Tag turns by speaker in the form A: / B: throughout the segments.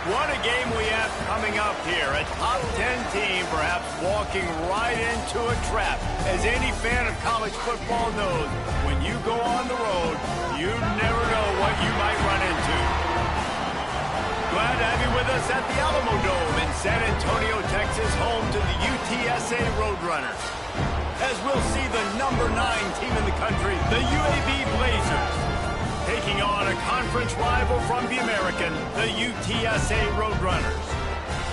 A: What a game we have coming up here. A top 10 team perhaps walking right into a trap. As any fan of college football knows, when you go on the road, you never know what you might run into. Glad to have you with us at the Alamo Dome in San Antonio, Texas, home to the UTSA Roadrunners. As we'll see the number 9 team in the country, the UAB Blazers, taking on a conference rival from the American, the UTSA Roadrunners.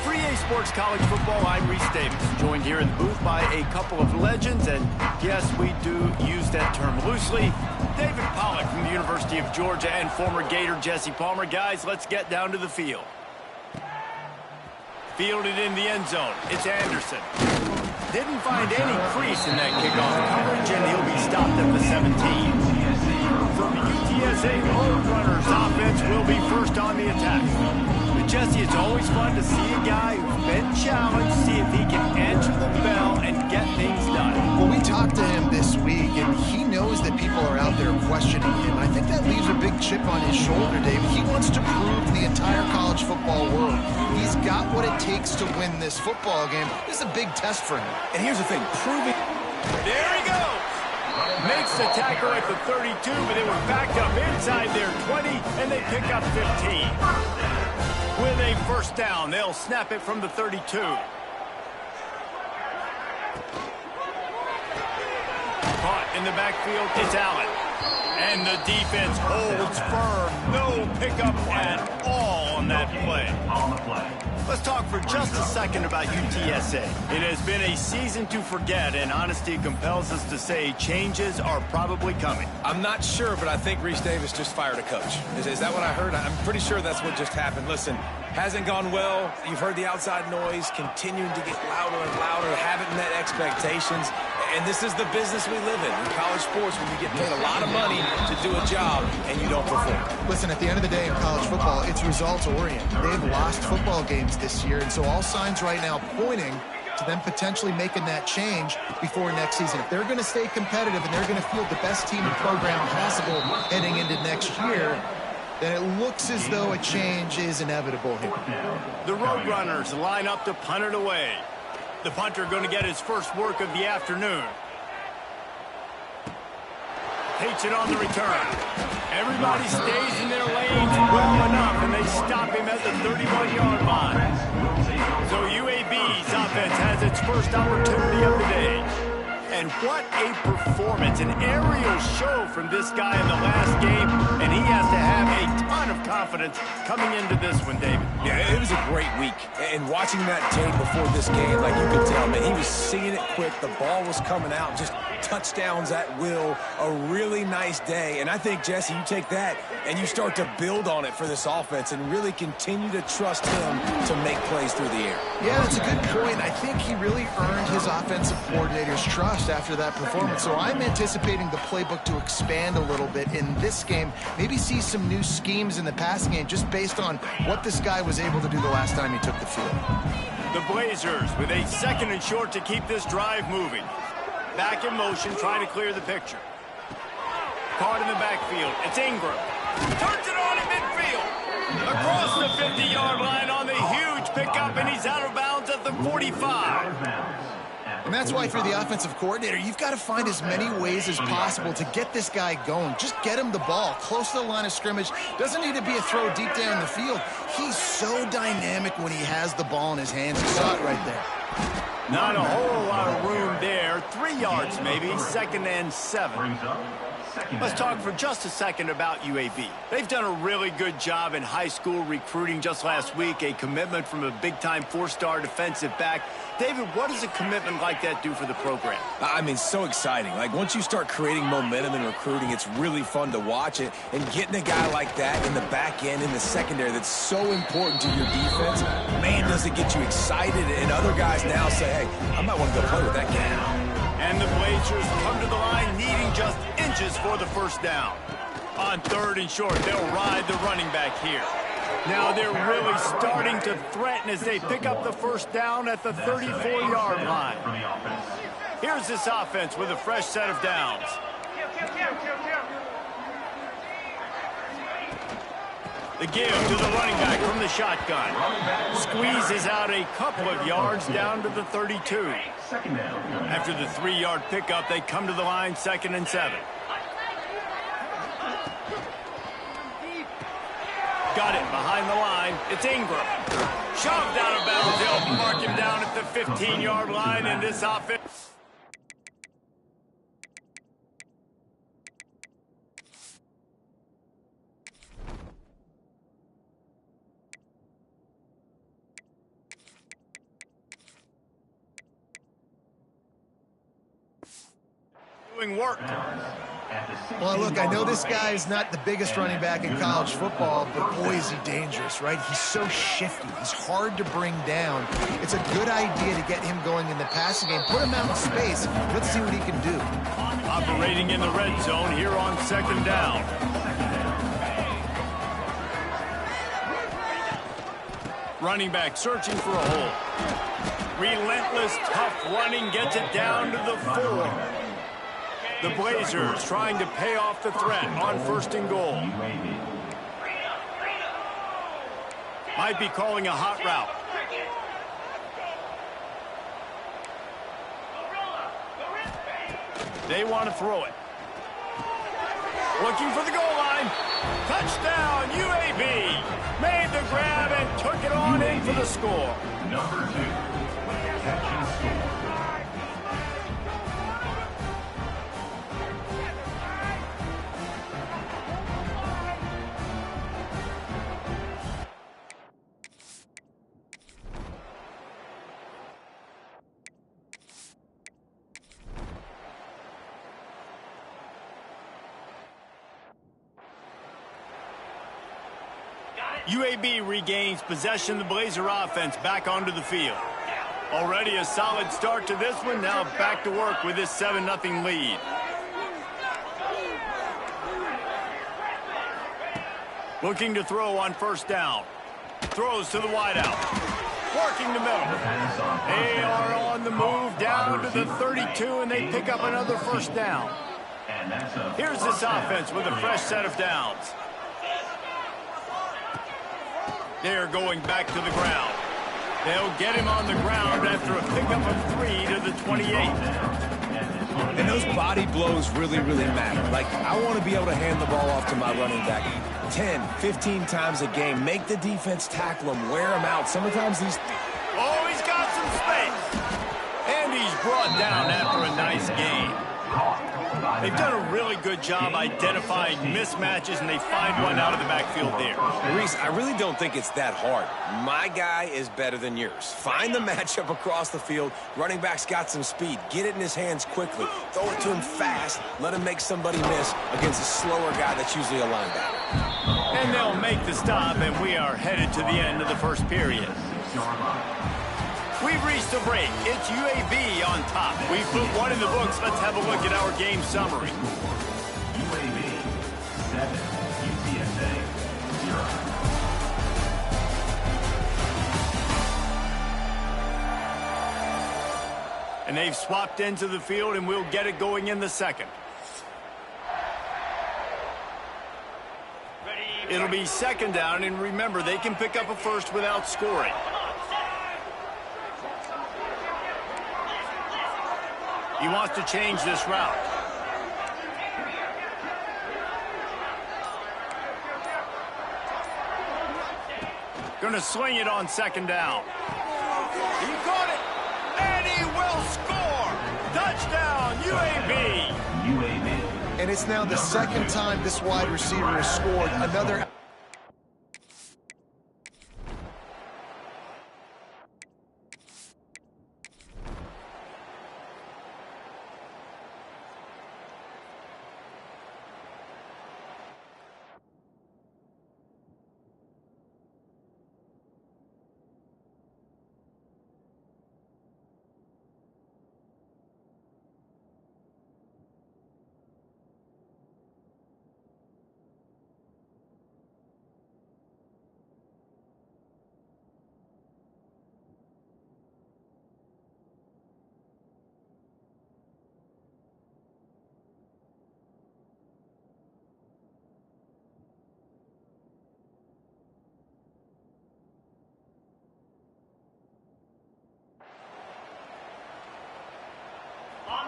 A: For EA Sports College Football, I'm Reese Davis, joined here in the booth by a couple of legends, and yes, we do use that term loosely. David Pollack from the University of Georgia and former Gator Jesse Palmer. Guys, let's get down to the field. Fielded in the end zone, it's Anderson. Didn't find any crease in that kickoff coverage, and he'll be stopped at the 17. So the UTSA Roadrunners offense will be first on the attack. But Jesse, it's always fun to see a guy who's been challenged, see if he can answer the bell and get things done.
B: Well, we talked to him this week, and he knows that people are out there questioning him. I think that leaves a big chip on his shoulder, Dave. He wants to prove to the entire college football world he's got what it takes to win this football game. This is a big test for him.
C: And here's the thing, proving...
A: There he goes! Makes the tackle at the 32, but they were backed up inside their 20, and they pick up 15. With a first down, they'll snap it from the 32. Caught in the backfield, it's Allen. And the defense holds firm. No pickup at all on that play. Let's talk for just a second about UTSA. It has been a season to forget, and honesty compels us to say changes are probably coming.
C: I'm not sure, but I think Reese Davis just fired a coach. Is that what I heard? I'm pretty sure that's what just happened. Listen, hasn't gone well. You've heard the outside noise continuing to get louder and louder, haven't met expectations. And this is the business we live in college sports, when you get paid a lot of money to do a job and you don't perform.
B: Listen, at the end of the day in college football, it's results-oriented. They've lost football games this year, and so all signs right now pointing to them potentially making that change before next season. If they're going to stay competitive and they're going to field the best team and program possible heading into next year, then it looks as though a change is inevitable here.
A: The Roadrunners line up to punt it away. The punter going to get his first work of the afternoon. Takes it on the return. Everybody stays in their lanes well enough, and they stop him at the 31-yard line. So UAB's offense has its first opportunity of the day. And what a performance, an aerial show from this guy in the last game, and he has to have a ton of confidence coming into this one, David.
C: Yeah, it was a great week. And watching that tape before this game, like you could tell, man, he was seeing it quick. The ball was coming out, just touchdowns at will. A really nice day. And I think, Jesse, you take that and you start to build on it for this offense and really continue to trust him to make plays through the air.
B: Yeah, that's a good point. I think he really earned his offensive coordinator's trust after that performance. So I'm anticipating the playbook to expand a little bit in this game. Maybe see some new schemes in the passing game just based on what this guy was able to do the last time he took the field.
A: The Blazers with a second and short to keep this drive moving. Back in motion, trying to clear the picture. Caught in the backfield. It's Ingram. Turns it on in midfield. Across the 50-yard line on the huge pickup, and he's out of bounds at the 45.
B: And that's why, for the offensive coordinator, you've got to find as many ways as possible to get this guy going. Just get him the ball close to the line of scrimmage. Doesn't need to be a throw deep down the field. He's so dynamic when he has the ball in his hands. You saw it right there.
A: Not a whole lot of room there. 3 yards maybe, 2nd and 7. Let's talk for just a second about UAB. They've done a really good job in high school recruiting. Just last week, a commitment from a big-time 4-star defensive back. David, what does a commitment like that do for the program?
C: I mean, so exciting. Like, once you start creating momentum in recruiting, it's really fun to watch it. And getting a guy like that in the back end, in the secondary, that's so important to your defense, man, does it get you excited. And other guys now say, hey, I might want to go play with that guy.
A: And the Blazers come to the line needing just inches for the first down. On 3rd and short, they'll ride the running back here. Now they're really starting to threaten as they pick up the first down at the 34-yard line. Here's this offense with a fresh set of downs. The give to the running back from the shotgun. Squeezes out a couple of yards down to the 32. After the 3-yard pickup, they come to the line, 2nd and 7. Got it behind the line. It's Ingram. Shoved out of bounds. They'll mark him down at the 15-yard line in this offense. Doing work.
B: Well, look, I know this guy is not the biggest running back in college football, but boy, is he dangerous, right? He's so shifty. He's hard to bring down. It's a good idea to get him going in the passing game. Put him out in space. Let's see what he can do.
A: Operating in the red zone here on 2nd down. Running back searching for a hole. Relentless, tough running gets it down to the 4. The Blazers trying to pay off the threat on 1st and goal. Might be calling a hot route. They want to throw it. Looking for the goal line. Touchdown, UAB. Made the grab and took it on in for the score.
D: Number 2, catch and score.
A: UAB regains possession of the Blazer offense back onto the field. Already a solid start to this one. Now back to work with this 7-0 lead. Looking to throw on 1st down. Throws to the wideout. Working the middle. They are on the move down to the 32, and they pick up another 1st down. Here's this offense with a fresh set of downs. They're going back to the ground. They'll get him on the ground after a pickup of 3 to the 28.
C: And those body blows really, really matter. Like, I want to be able to hand the ball off to my running back 10, 15 times a game. Make the defense tackle him, wear him out. Sometimes these...
A: Oh, he's got some space. And he's brought down after a nice game. They've done a really good job identifying mismatches, and they find one out of the backfield there.
C: Reese, I really don't think it's that hard. My guy is better than yours. Find the matchup across the field. Running back's got some speed. Get it in his hands quickly. Throw it to him fast. Let him make somebody miss against a slower guy that's usually a linebacker.
A: And they'll make the stop, and we are headed to the end of the 1st period. We've reached a break. It's UAB on top. We've put one in the books. Let's have a look at our game summary.
D: UAB 7, UTSA 0.
A: And they've swapped into the field, and we'll get it going in the 2nd. It'll be 2nd down, and remember, they can pick up a 1st without scoring. He wants to change this route. Going to swing it on 2nd down. He caught it, and he will score. Touchdown, UAB.
D: UAB.
B: And it's now the 2nd time this wide receiver has scored. Another...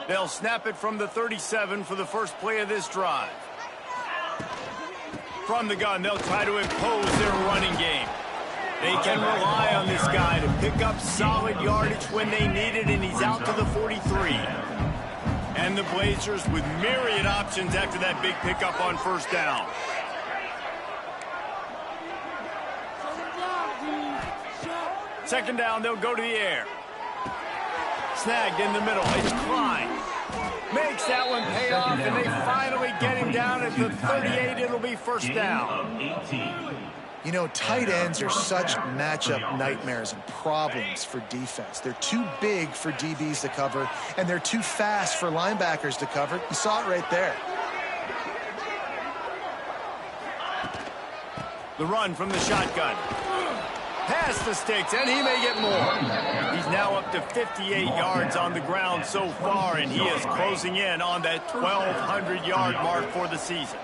A: They'll snap it from the 37 for the first play of this drive. From the gun, they'll try to impose their running game. They can rely on this guy to pick up solid yardage when they need it, and he's out to the 43. And the Blazers with myriad options after that big pickup on first down. Second down, they'll go to the air. Snagged in the middle. It's Klein. Makes that one pay off, and they finally get him down at the 38. It'll be first down.
B: You know, tight ends are such matchup nightmares and problems for defense. They're too big for DBs to cover, and they're too fast for linebackers to cover. You saw it right there.
A: The run from the shotgun. Past the sticks, and he may get more. He's now up to 58 yards on the ground so far, and he is closing in on that 1,200-yard mark for the season.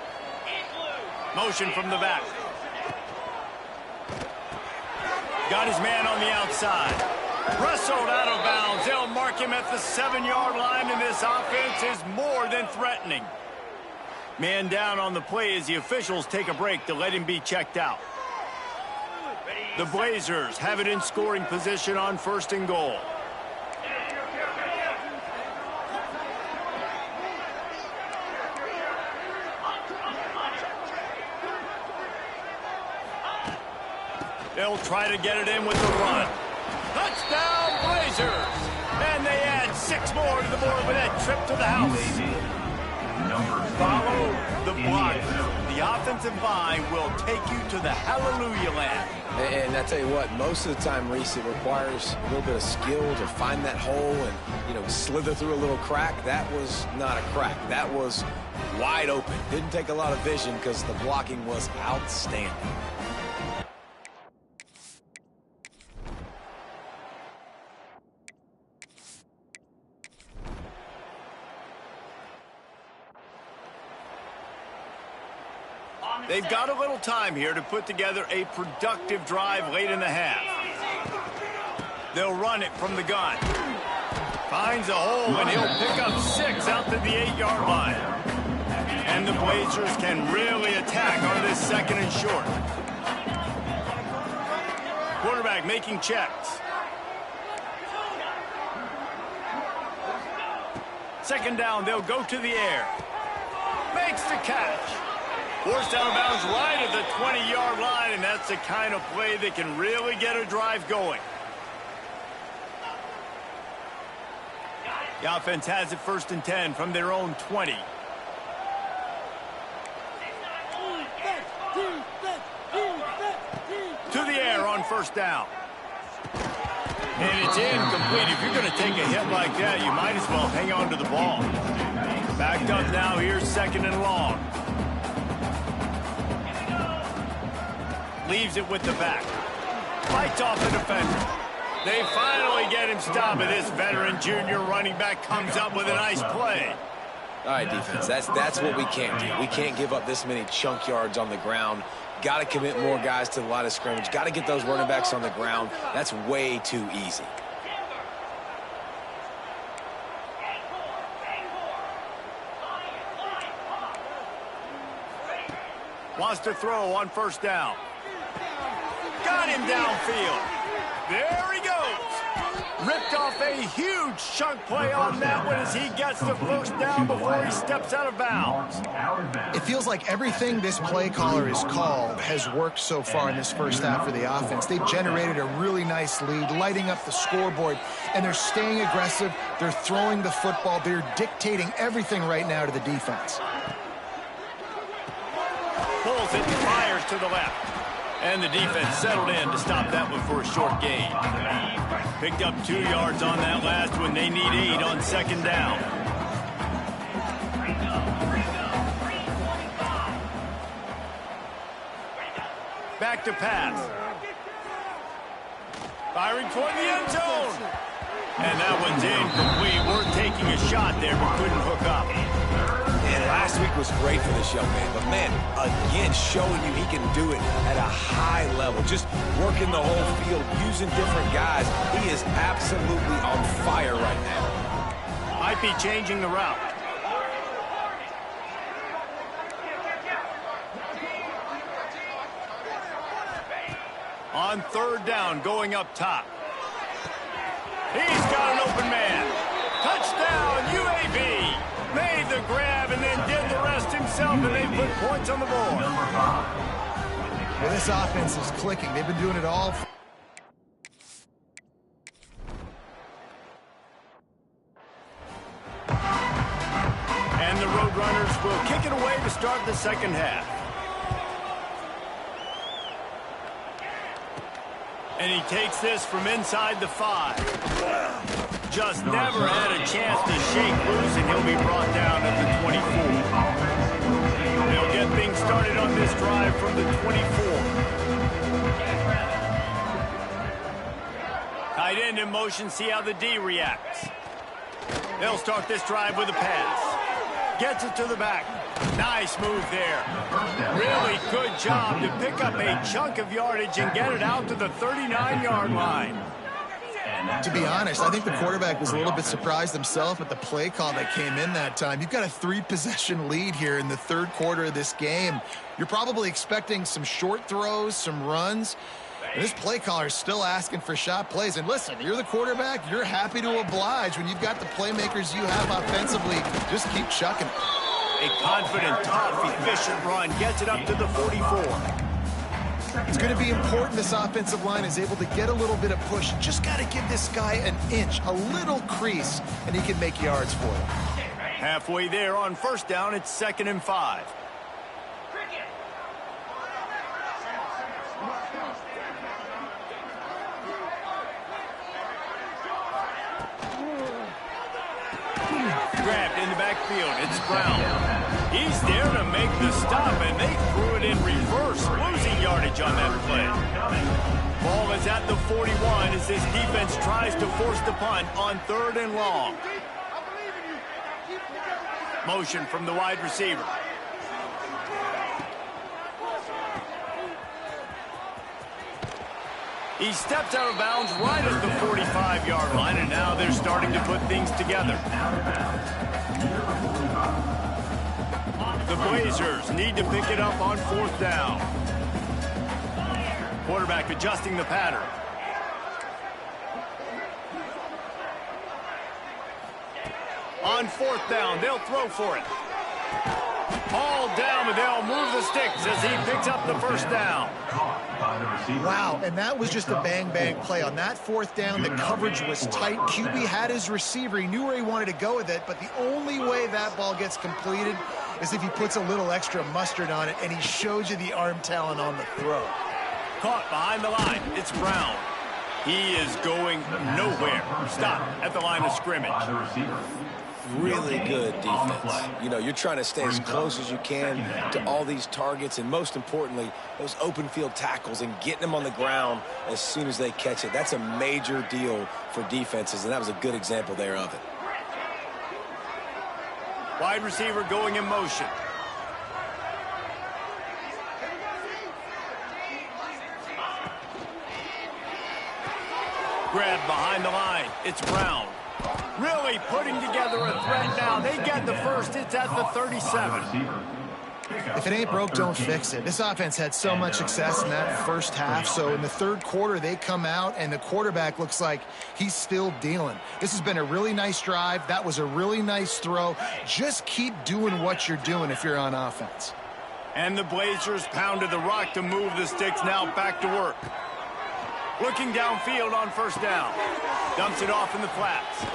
A: Motion from the back. Got his man on the outside. Wrestled out of bounds. They'll mark him at the 7-yard line, and this offense is more than threatening. Man down on the play as the officials take a break to let him be checked out. The Blazers have it in scoring position on first and goal. They'll try to get it in with the run. Touchdown, Blazers! And they add 6 more to the board with that trip to the house. Follow the block. The offensive line will take you to the hallelujah land.
C: And I tell you what, most of the time, Reese, it requires a little bit of skill to find that hole and, slither through a little crack. That was not a crack. That was wide open. Didn't take a lot of vision because the blocking was outstanding.
A: They've got a little time here to put together a productive drive late in the half. They'll run it from the gun. Finds a hole, and he'll pick up 6 out to the 8-yard line. And the Blazers can really attack on this second and short. Quarterback making checks. Second down, they'll go to the air. Makes the catch. Forced out of bounds right at the 20-yard line, and that's the kind of play that can really get a drive going. The offense has it first and 10 from their own 20. To the air on first down. And it's incomplete. If you're going to take a hit like that, you might as well hang on to the ball. Backed up now, here's second and long. Leaves it with the back. Fights off the defender. They finally get him stopped, and this veteran junior running back comes up with a nice play.
C: All right, defense, that's what we can't do. We can't give up this many chunk yards on the ground. Got to commit more guys to the line of scrimmage. Got to get those running backs on the ground. That's way too easy.
A: Wants to throw on first down. Got him downfield. There he goes. Ripped off a huge chunk play on that one as he gets the first down before he steps out of bounds.
B: It feels like everything this play caller has called has worked so far in this first half for the offense. They've generated a really nice lead, lighting up the scoreboard, and they're staying aggressive. They're throwing the football. They're dictating everything right now to the defense.
A: Pulls it and fires to the left. And the defense settled in to stop that one for a short gain. Picked up 2 yards on that last one. They need 8 on second down. Back to pass. Firing toward the end zone. And that one's incomplete. We're taking a shot there, but couldn't hook up.
C: Man, last week was great for this young man. But, man, again, showing you he can do it at a high level. Just working the whole field, using different guys. He is absolutely on fire right now.
A: Might be changing the route. On third down, going up top. He's got an open man. Touchdown, UAB. Made the grab and then did the rest himself, and they put points on the board.
B: Well, this offense is clicking. They've been doing it all.
A: And the Roadrunners will kick it away to start the second half. And he takes this from inside the 5. Just never had a chance to shake loose, and he'll be brought down at the 24. They'll get things started on this drive from the 24. Tight end in motion, see how the D reacts. They'll start this drive with a pass. Gets it to the back. Nice move there. Really good job to pick up a chunk of yardage and get it out to the 39-yard line.
B: To be honest, I think the quarterback was a little bit surprised himself at the play call that came in that time. You've got a 3-possession lead here in the third quarter of this game. You're probably expecting some short throws, some runs. And this play caller is still asking for shot plays. And listen, you're the quarterback. You're happy to oblige when you've got the playmakers you have offensively. Just keep chucking it.
A: A confident, tough, efficient run gets it up to the 44.
B: It's going to be important this offensive line is able to get a little bit of push. Just got to give this guy an inch, a little crease, and he can make yards for you.
A: Halfway there on first down, it's 2nd and 5. Grabbed in the backfield. It's Brown. He's there to make the stop, and they threw it in reverse, losing yardage on that play. Ball is at the 41 as this defense tries to force the punt on 3rd and long. Motion from the wide receiver. He stepped out of bounds right at the 45-yard line, and now they're starting to put things together. The Blazers need to pick it up on 4th down. Quarterback adjusting the pattern. On 4th down, they'll throw for it. All down, but they'll move the sticks as he picks up the first down.
B: Wow, and that was just a bang-bang play. On that 4th down, the coverage was tight. QB had his receiver. He knew where he wanted to go with it, but the only way that ball gets completed is if he puts a little extra mustard on it, and he shows you the arm talent on the throw.
A: Caught behind the line. It's Brown. He is going nowhere. Stop at the line of scrimmage.
C: Really good defense. You know, you're trying to stay as close as you can to all these targets, and most importantly, those open field tackles and getting them on the ground as soon as they catch it. That's a major deal for defenses, and that was a good example there of it.
A: Wide receiver going in motion. Grab behind the line. It's Brown. Really putting together a threat now. They get the first. It's at the 37.
B: If it ain't broke, don't fix it. This offense had so much success in that first half, so in the third quarter, they come out, and the quarterback looks like he's still dealing. This has been a really nice drive. That was a really nice throw. Just keep doing what you're doing if you're on offense.
A: And the Blazers pounded the rock to move the sticks. Now back to work. Looking downfield on first down. Dumps it off in the flats.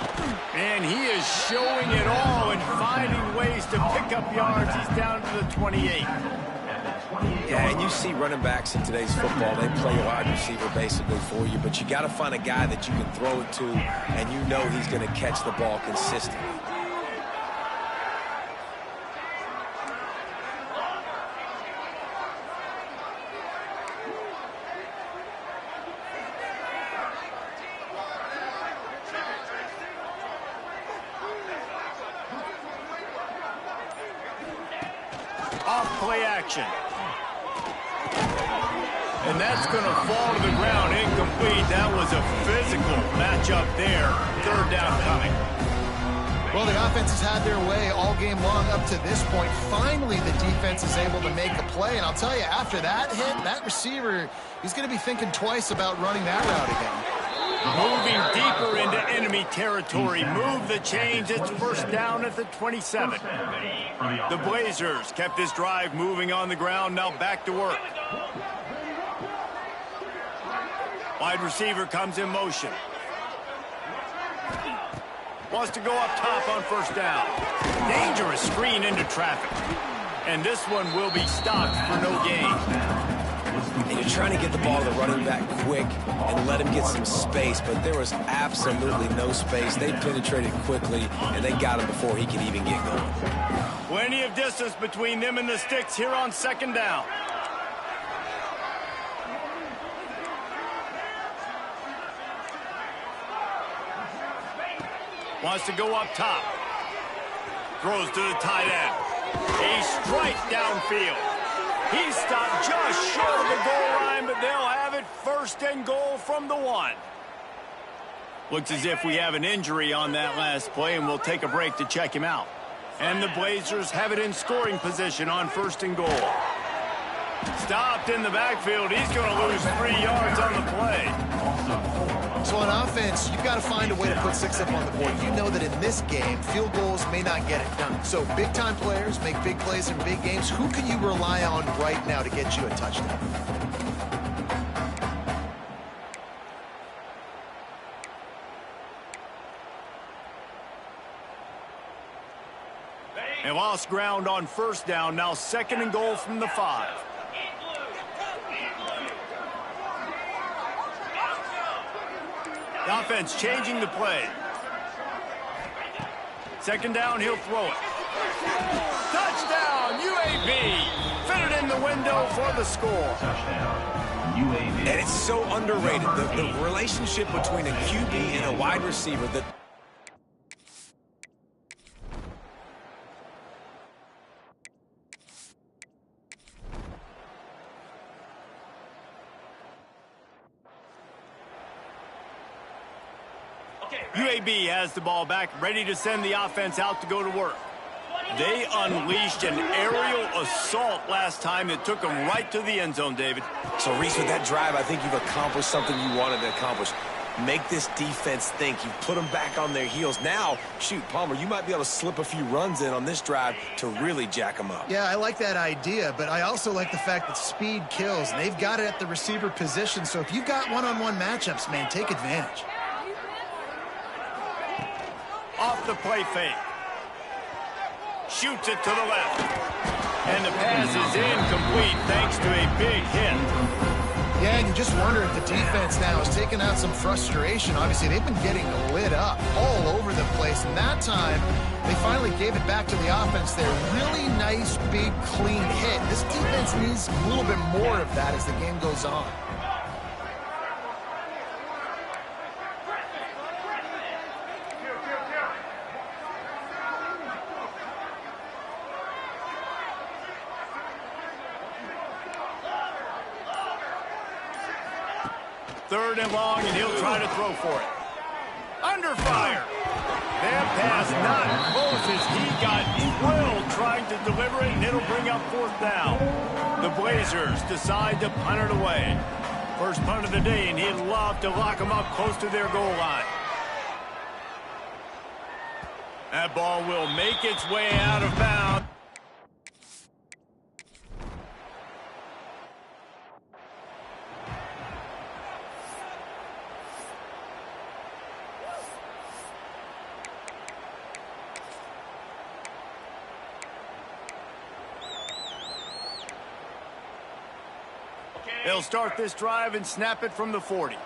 A: And he is showing it all and finding ways to pick up yards. He's down to the 28.
C: Yeah, and you see running backs in today's football, they play a wide receiver basically for you, but you got to find a guy that you can throw it to, and you know he's going to catch the ball consistently.
A: Play action. And that's going to fall to the ground incomplete. That was a physical matchup there. 3rd down coming.
B: Well, the offense has had their way all game long up to this point. Finally, the defense is able to make a play. And I'll tell you, after that hit, that receiver, he's going to be thinking twice about running that route again.
A: Moving deeper into enemy territory. Move the chains. It's first down at the 27. The Blazers kept this drive moving on the ground. Now back to work. Wide receiver comes in motion. Wants to go up top on first down. Dangerous screen into traffic. And this one will be stopped for no gain.
C: And you're trying to get the ball to the running back quick and let him get some space, but there was absolutely no space. They penetrated quickly, and they got him before he could even get going.
A: Plenty of distance between them and the sticks here on second down. Wants to go up top. Throws to the tight end. A strike downfield. He stopped just short of the goal line, but they'll have it first and goal from the 1. Looks as if we have an injury on that last play, and we'll take a break to check him out. And the Blazers have it in scoring position on first and goal. Stopped in the backfield. He's going to lose 3 yards on the play.
B: So on offense, you've got to find a way to put 6 up on the board. You know that in this game, field goals may not get it done. So big-time players make big plays in big games. Who can you rely on right now to get you a touchdown?
A: They lost ground on first down. Now second and goal from the 5. The offense changing the play. Second down, he'll throw it. Touchdown, UAB. Fitted in the window for the score.
D: Touchdown, UAB.
C: And it's so underrated, the relationship between a QB and a wide receiver.
A: UAB has the ball back, ready to send the offense out to go to work. They unleashed an aerial assault last time that took them right to the end zone, David.
C: So, Reese, with that drive, I think you've accomplished something you wanted to accomplish. Make this defense think. You put them back on their heels. Now, shoot, Palmer, you might be able to slip a few runs in on this drive to really jack them up.
B: Yeah, I like that idea, but I also like the fact that speed kills. And they've got it at the receiver position, so if you've got one-on-one matchups, man, take advantage.
A: Off the play fake. Shoots it to the left. And the pass is incomplete thanks to a big hit.
B: Yeah, and you just wonder if the defense now is taking out some frustration. Obviously, they've been getting lit up all over the place. And that time, they finally gave it back to the offense there. Really nice, big, clean hit. This defense needs a little bit more of that as the game goes on.
A: Third and long, and he'll try to throw for it. Under fire. That pass not close as he got drilled trying to deliver it, and it'll bring up fourth down. The Blazers decide to punt it away. First punt of the day, and he'd love to lock them up close to their goal line. That ball will make its way out of bounds. They'll start this drive and snap it from the 40.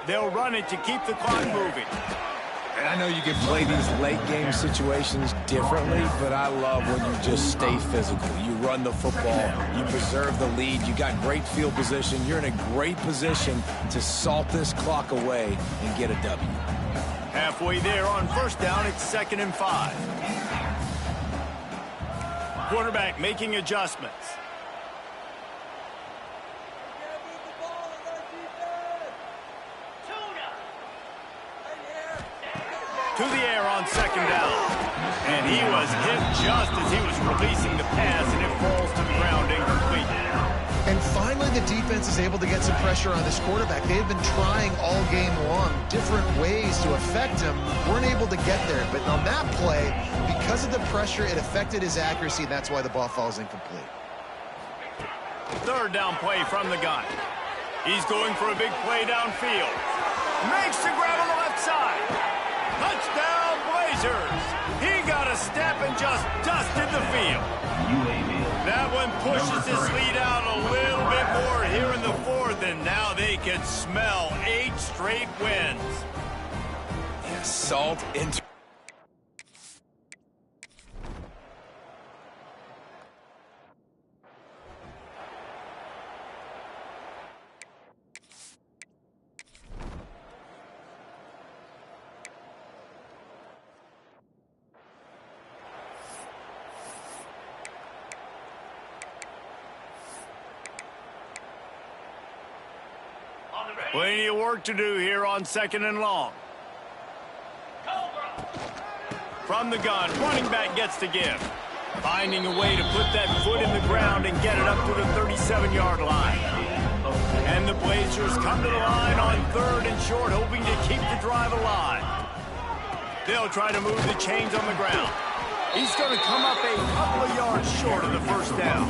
A: They'll run it to keep the clock moving.
C: And I know you can play these late game situations differently, but I love when you just stay physical. You run the football, you preserve the lead, you got great field position. You're in a great position to salt this clock away and get a W.
A: Halfway there on first down, it's 2nd and 5. Quarterback making adjustments. to the air on second down. And he was hit just as he was releasing the pass, and it falls to the ground incomplete.
B: And finally, the defense is able to get some pressure on this quarterback. They have been trying all game long different ways to affect him. Weren't able to get there. But on that play, because of the pressure, it affected his accuracy, and that's why the ball falls incomplete.
A: Third down play from the gun. He's going for a big play downfield. Makes the grab on the left side. Touchdown, Blazers. He got a step and just dusted the field.
D: UAB.
A: That one pushes this lead out a little bit more here in the fourth, and now they can smell 8 straight wins.
C: Yeah, salt into...
A: Plenty of work to do here on second and long. From the gun, running back gets to give. Finding a way to put that foot in the ground and get it up to the 37-yard line. And the Blazers come to the line on third and short, hoping to keep the drive alive. They'll try to move the chains on the ground. He's going to come up a couple of yards short of the first down.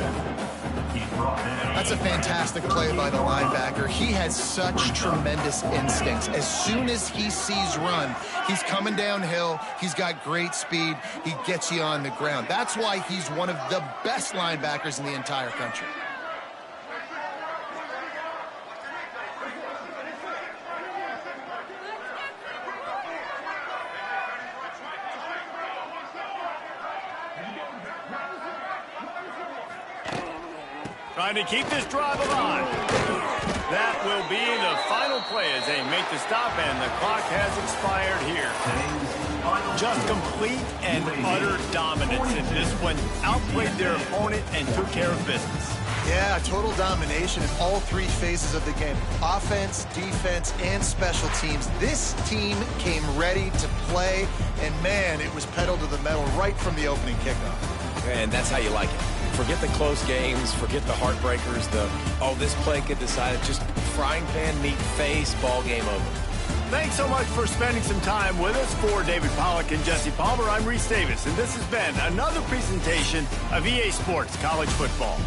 B: That's a fantastic play by the linebacker. He has such tremendous instincts. As soon as he sees run, he's coming downhill. He's got great speed. He gets you on the ground. That's why he's one of the best linebackers in the entire country.
A: Trying to keep this drive alive. That will be the final play as they make the stop, and the clock has expired here. Just complete and utter dominance in this one. Outplayed their opponent and took care of business.
B: Yeah, total domination in all 3 phases of the game. Offense, defense, and special teams. This team came ready to play, and man, it was pedal to the metal right from the opening kickoff.
C: And that's how you like it. Forget the close games, forget the heartbreakers, this play could decide it. Just frying pan, meat face, ball game over.
A: Thanks so much for spending some time with us. For David Pollack and Jesse Palmer, I'm Reese Davis, and this has been another presentation of EA Sports College Football.